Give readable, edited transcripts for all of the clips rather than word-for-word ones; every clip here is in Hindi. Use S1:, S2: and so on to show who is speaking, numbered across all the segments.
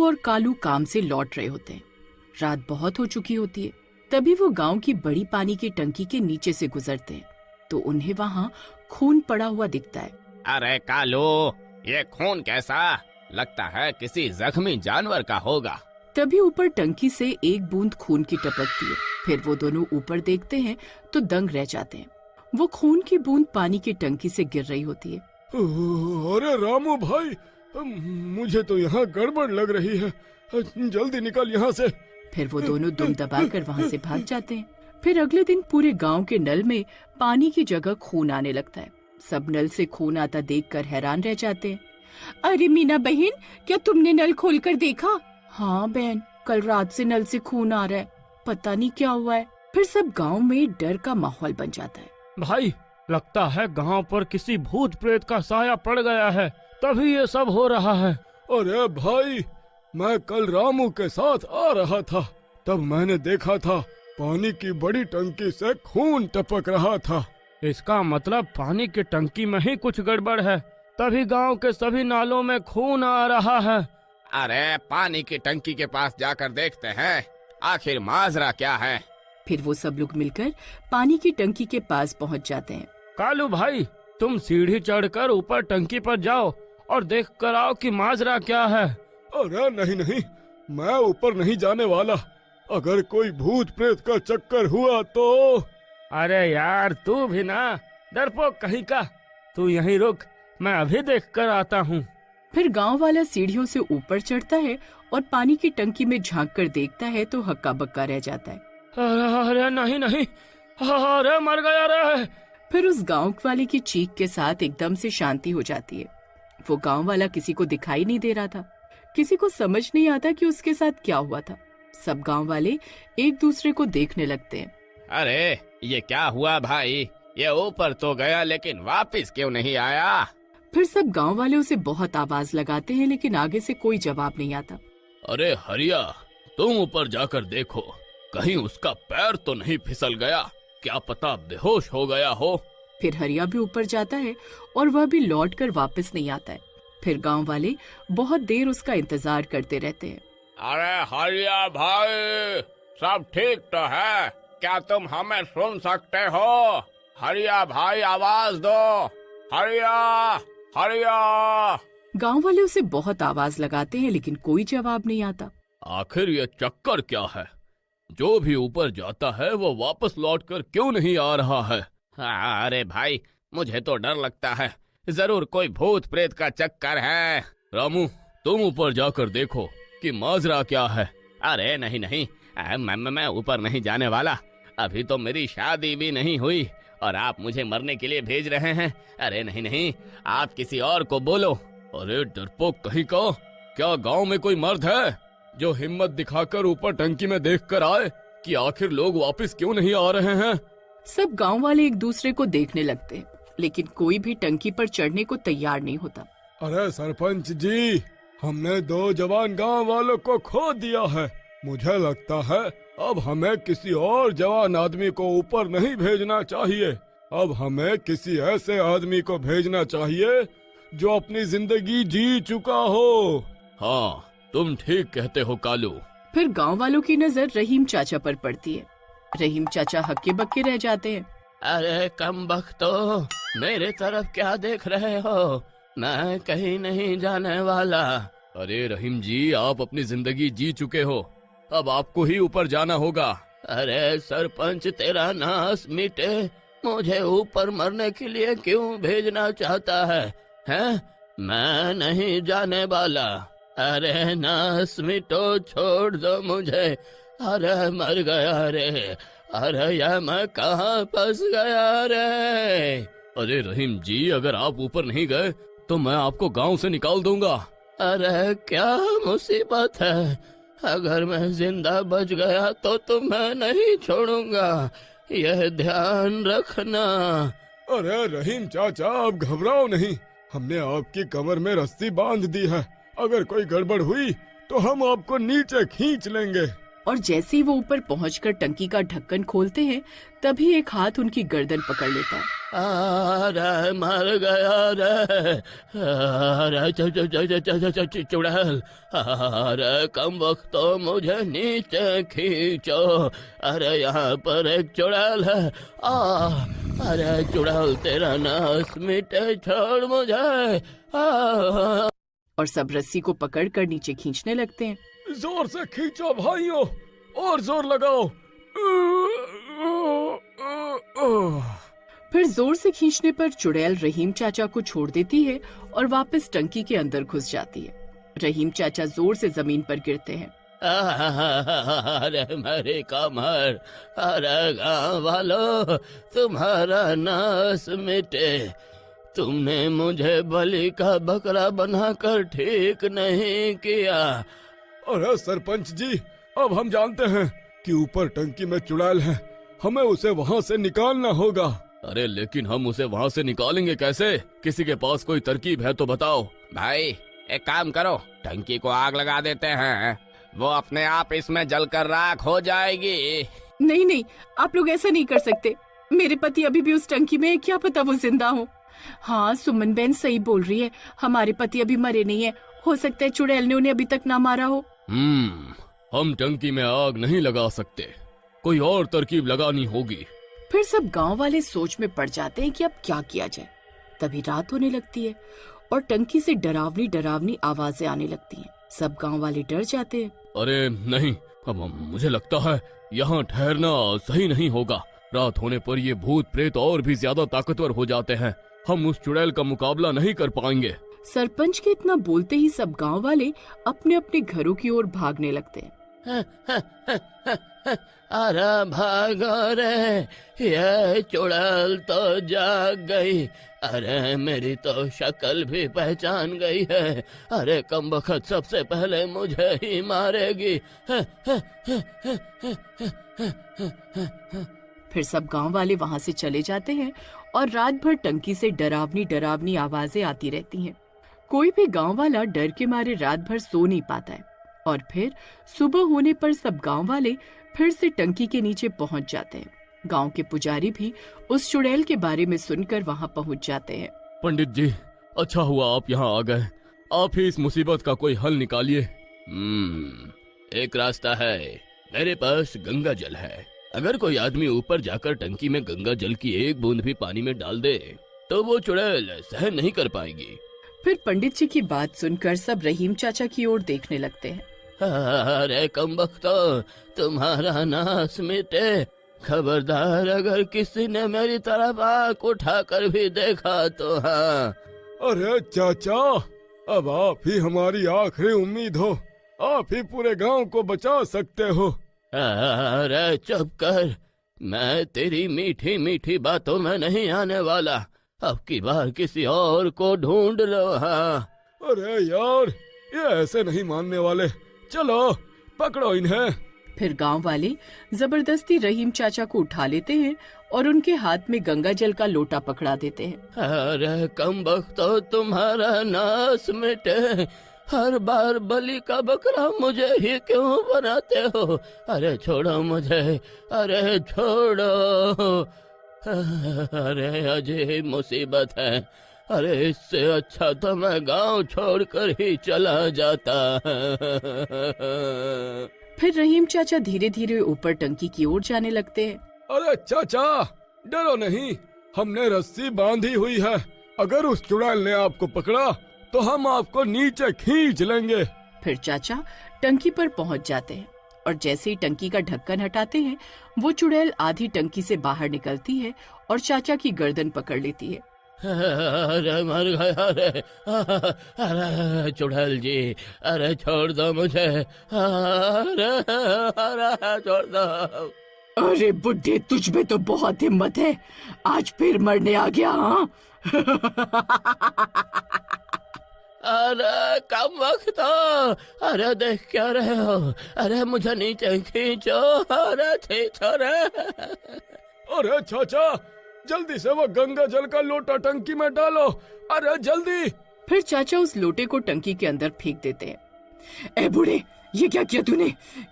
S1: और कालू काम से लौट रहे होते हैं। रात बहुत हो चुकी होती है। तभी वो गांव की बड़ी पानी की टंकी के नीचे से गुजरते हैं तो उन्हें वहाँ खून पड़ा हुआ दिखता है।
S2: अरे कालू, ये खून कैसा? लगता है किसी जख्मी जानवर का होगा।
S1: तभी ऊपर टंकी से एक बूंद खून की टपकती है। फिर वो दोनों ऊपर देखते हैं तो दंग रह जाते हैं। वो खून की बूंद पानी की टंकी से गिर रही होती है।
S3: अरे रामू भाई, मुझे तो यहाँ गड़बड़ लग रही है, जल्दी निकल यहाँ से।
S1: फिर वो दोनों दुम दबाकर वहाँ से भाग जाते हैं। फिर अगले दिन पूरे गांव के नल में पानी की जगह खून आने लगता है। सब नल से खून आता देखकर हैरान रह जाते हैं। अरे मीना बहन, क्या तुमने नल खोलकर देखा? हाँ बहन, कल रात से नल से खून आ रहा है, पता नहीं क्या हुआ है। फिर सब गांव में डर का माहौल बन जाता है।
S4: भाई, लगता है गांव पर किसी भूत प्रेत का साया पड़ गया है, तभी ये सब हो रहा है।
S3: अरे भाई, मैं कल रामू के साथ आ रहा था, तब मैंने देखा था पानी की बड़ी टंकी से खून टपक रहा था।
S4: इसका मतलब पानी की टंकी में ही कुछ गड़बड़ है, तभी गांव के सभी नालों में खून आ रहा है।
S2: अरे पानी की टंकी के पास जाकर देखते हैं, आखिर माजरा क्या है।
S1: फिर वो सब लोग मिलकर पानी की टंकी के पास पहुंच जाते हैं।
S4: कालू भाई, तुम सीढ़ी चढ़कर ऊपर टंकी पर जाओ और देख कर आओ कि माजरा क्या है।
S3: अरे नहीं नहीं, मैं ऊपर नहीं जाने वाला। अगर कोई भूत प्रेत का चक्कर हुआ तो।
S4: अरे यार, तू भी ना डरपोक कहीं का, तू यहीं रुक, मैं अभी देख कर आता हूँ।
S1: फिर गांव वाला सीढ़ियों से ऊपर चढ़ता है और पानी की टंकी में झांक कर देखता है तो हक्का बक्का रह जाता है।
S4: अरे नहीं नहीं, अरे मर गया रे।
S1: फिर उस गांव वाले की चीख के साथ एकदम से शांति हो जाती है। वो गांव वाला किसी को दिखाई नहीं दे रहा था। किसी को समझ नहीं आता कि उसके साथ क्या हुआ था। सब गांव वाले एक दूसरे को देखने लगते हैं।
S2: अरे ये क्या हुआ भाई? ये ऊपर तो गया लेकिन वापस क्यों नहीं आया?
S1: फिर सब गांव वाले उसे बहुत आवाज लगाते हैं लेकिन आगे से कोई जवाब नहीं आता।
S2: अरे हरिया, तुम ऊपर जाकर देखो, कहीं उसका पैर तो नहीं फिसल गया, क्या पता बेहोश हो गया हो।
S1: फिर हरिया भी ऊपर जाता है और वह भी लौट कर वापस नहीं आता है। फिर गांव वाले बहुत देर उसका इंतजार करते रहते हैं।
S2: अरे हरिया भाई, सब ठीक तो है? क्या तुम हमें सुन सकते हो? हरिया भाई, आवाज दो। हरिया, हरिया।
S1: गांव वाले उसे बहुत आवाज लगाते हैं लेकिन कोई जवाब नहीं आता।
S2: आखिर ये चक्कर क्या है? जो भी ऊपर जाता है वो वापस लौटकर क्यों नहीं आ रहा है? अरे भाई, मुझे तो डर लगता है, जरूर कोई भूत प्रेत का चक्कर है। रामू, तुम ऊपर जाकर देखो कि माजरा क्या है। अरे नहीं नहीं, मैं ऊपर नहीं जाने वाला। अभी तो मेरी शादी भी नहीं हुई और आप मुझे मरने के लिए भेज रहे हैं। अरे नहीं नहीं, आप किसी और को बोलो। अरे डरपोक कहीं का, क्या गांव में कोई मर्द है जो हिम्मत दिखाकर ऊपर टंकी में देखकर आए कि आखिर लोग वापस क्यों नहीं आ रहे हैं?
S1: सब गांव वाले एक दूसरे को देखने लगते हैं लेकिन कोई भी टंकी पर चढ़ने को तैयार नहीं होता।
S3: अरे सरपंच जी, हमने 2 जवान गांव वालों को खो दिया है। मुझे लगता है अब हमें किसी और जवान आदमी को ऊपर नहीं भेजना चाहिए। अब हमें किसी ऐसे आदमी को भेजना चाहिए जो अपनी जिंदगी जी चुका हो।
S2: हाँ, तुम ठीक कहते हो कालू।
S1: फिर गांव वालों की नजर रहीम चाचा पर पड़ती है। रहीम चाचा हक्के बक्के रह जाते हैं।
S2: अरे कमबख्तो, मेरे तरफ क्या देख रहे हो? मैं कहीं नहीं जाने वाला। अरे रहीम जी, आप अपनी जिंदगी जी चुके हो, अब आपको ही ऊपर जाना होगा। अरे सरपंच, तेरा नाश मिटे, मुझे ऊपर मरने के लिए क्यों भेजना चाहता है? हैं? मैं नहीं जाने वाला। अरे नाश मिटो, छोड़ दो मुझे। अरे मर गया रे। अरे यार, मैं कहाँ फंस गया रे। अरे रहीम जी, अगर आप ऊपर नहीं गए तो मैं आपको गांव से निकाल दूंगा। अरे क्या मुसीबत है? अगर मैं जिंदा बच गया तो तुम्हें नहीं छोड़ूंगा, यह ध्यान रखना।
S3: अरे रहीम चाचा, आप घबराओ नहीं, हमने आपकी कमर में रस्सी बांध दी है। अगर कोई गड़बड़ हुई तो हम आपको नीचे खींच लेंगे।
S1: और जैसे ही वो ऊपर पहुंचकर टंकी का ढक्कन खोलते हैं तभी एक हाथ उनकी गर्दन पकड़ लेता है
S2: अरे मर गया रे, अरे चुड़ैल, अरे कम वक्त तो मुझे नीचे खींचो, अरे यहाँ पर एक चुड़ैल है, अरे चुड़ैल तेरा नाश मिटे, छोड़ मुझे।
S1: और सब रस्सी को पकड़कर नीचे खींचने लगते हैं।
S3: जोर से खींचो भाइयों, और जोर लगाओ।
S1: फिर जोर से खींचने पर चुड़ैल रहीम चाचा को छोड़ देती है और वापस टंकी के अंदर घुस जाती है। रहीम चाचा जोर से जमीन पर गिरते हैं।
S2: अरे मेरी कमर, अरे गाँव वालों तुम्हारा नाश मिटे, तुमने मुझे बलि का बकरा बनाकर ठीक नहीं किया।
S3: अरे सरपंच जी, अब हम जानते हैं कि ऊपर टंकी में चुड़ैल है, हमें उसे वहाँ से निकालना होगा।
S2: अरे लेकिन हम उसे वहाँ से निकालेंगे कैसे? किसी के पास कोई तरकीब है तो बताओ।
S5: भाई एक काम करो, टंकी को आग लगा देते हैं, वो अपने आप इसमें जलकर राख हो जाएगी।
S1: नहीं नहीं, आप लोग ऐसा नहीं कर सकते। मेरे पति अभी भी उस टंकी में है, क्या पता वो जिंदा हो। हाँ, सुमन बहन सही बोल रही है, हमारे पति अभी मरे नहीं है, हो सकता है चुड़ैल ने उन्हें अभी तक ना मारा हो।
S2: हम टंकी में आग नहीं लगा सकते, कोई और तरकीब लगानी होगी।
S1: फिर सब गांव वाले सोच में पड़ जाते हैं कि अब क्या किया जाए। तभी रात होने लगती है और टंकी से डरावनी डरावनी आवाजें आने लगती हैं। सब गांव वाले डर जाते हैं।
S2: अरे नहीं, अब मुझे लगता है यहाँ ठहरना सही नहीं होगा। रात होने पर ये भूत प्रेत और भी ज्यादा ताकतवर हो जाते हैं, हम उस चुड़ैल का मुकाबला नहीं कर पाएंगे।
S1: सरपंच के इतना बोलते ही सब गांव वाले अपने अपने घरों की ओर भागने लगते हैं।
S2: अरे भागो रे, ये चुड़ैल तो जाग गई, अरे मेरी तो शक्ल भी पहचान गई है, अरे कमबख्त सबसे पहले मुझे ही मारेगी।
S1: फिर सब गांव वाले वहां से चले जाते हैं और रात भर टंकी से डरावनी डरावनी आवाजें आती रहती हैं। कोई भी गांव वाला डर के मारे रात भर सो नहीं पाता है। और फिर सुबह होने पर सब गांव वाले फिर से टंकी के नीचे पहुंच जाते हैं। गांव के पुजारी भी उस चुड़ैल के बारे में सुनकर वहां पहुंच जाते हैं।
S2: पंडित जी, अच्छा हुआ आप यहाँ आ गए, आप ही इस मुसीबत का कोई हल निकालिए। एक रास्ता है, मेरे पास गंगा जल है, अगर कोई आदमी ऊपर जाकर टंकी में गंगा जल की एक बूंद भी पानी में डाल दे तो वो चुड़ैल सहन नहीं कर पाएगी।
S1: फिर पंडित जी की बात सुनकर सब रहीम चाचा की ओर देखने लगते हैं।
S2: अरे कमबख्तो, तुम्हारा नाश मिटे, खबरदार अगर किसी ने मेरी तरफ आंख उठाकर भी देखा तो। हाँ,
S3: अरे चाचा, अब आप ही हमारी आखिरी उम्मीद हो, आप ही पूरे गांव को बचा सकते हो।
S2: अरे चुप कर, मैं तेरी मीठी मीठी बातों में नहीं आने वाला, अब की बार किसी और को ढूंढ लो। हाँ,
S3: अरे यार, ये ऐसे नहीं मानने वाले, चलो पकड़ो इन्हें।
S1: फिर गांव वाले जबरदस्ती रहीम चाचा को उठा लेते हैं और उनके हाथ में गंगा जल का लोटा पकड़ा देते हैं।
S2: अरे कमबख्तो, तुम्हारा नाश मिटे, हर बार बलि का बकरा मुझे ही क्यों बनाते हो? अरे छोड़ो मुझे, अरे छोड़ो, अरे अजीब मुसीबत है, अरे इससे अच्छा तो मैं गांव छोड़कर ही चला जाता।
S1: फिर रहीम चाचा धीरे धीरे ऊपर टंकी की ओर जाने लगते हैं।
S3: अरे चाचा, डरो नहीं, हमने रस्सी बांधी हुई है, अगर उस चुड़ैल ने आपको पकड़ा तो हम आपको नीचे खींच लेंगे।
S1: फिर चाचा टंकी पर पहुंच जाते हैं और जैसे ही टंकी का ढक्कन हटाते हैं, वो चुड़ैल आधी टंकी से बाहर निकलती है और चाचा की गर्दन पकड़ लेती है।
S2: अरे मर गया रे, अरे चुड़ैल जी, अरे छोड़ दो मुझे, अरे छोड़ दो।
S1: अरे बुड्ढे, तुझ में तो बहुत हिम्मत है, आज फिर मरने आ गया। हाँ
S2: अरे कम वक्त हो, अरे देख क्या रहे हो, अरे मुझे नीचे खींचो, अरे खींचो रे।
S3: अरे चाचा, जल्दी से वो गंगा जल का लोटा टंकी में डालो, अरे जल्दी।
S1: फिर चाचा उस लोटे को टंकी के अंदर फेंक देते हैं। ए बूढ़े, ये क्या किया तूने,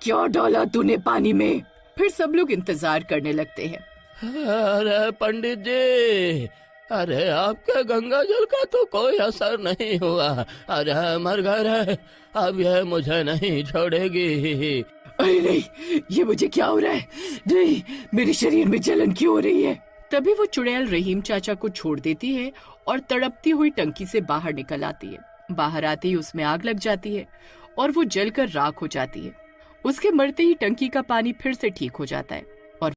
S1: क्या डाला तूने पानी में? फिर सब लोग इंतजार करने लगते हैं।
S2: अरे पंडित जी, अरे आपके गंगा जल का तो कोई असर नहीं हुआ। अरे मर गए, अब यह मुझे नहीं छोड़ेगी।
S1: अरे नहीं, ये मुझे क्या हो रहा है? नहीं, मेरे शरीर में जलन क्यों हो रही है? तभी वो चुड़ैल रहीम चाचा को छोड़ देती है और तड़पती हुई टंकी से बाहर निकल आती है। बाहर आते ही उसमें आग लग जाती है और वो जलकर राख हो जाती है। उसके मरते ही टंकी का पानी फिर से ठीक हो जाता है।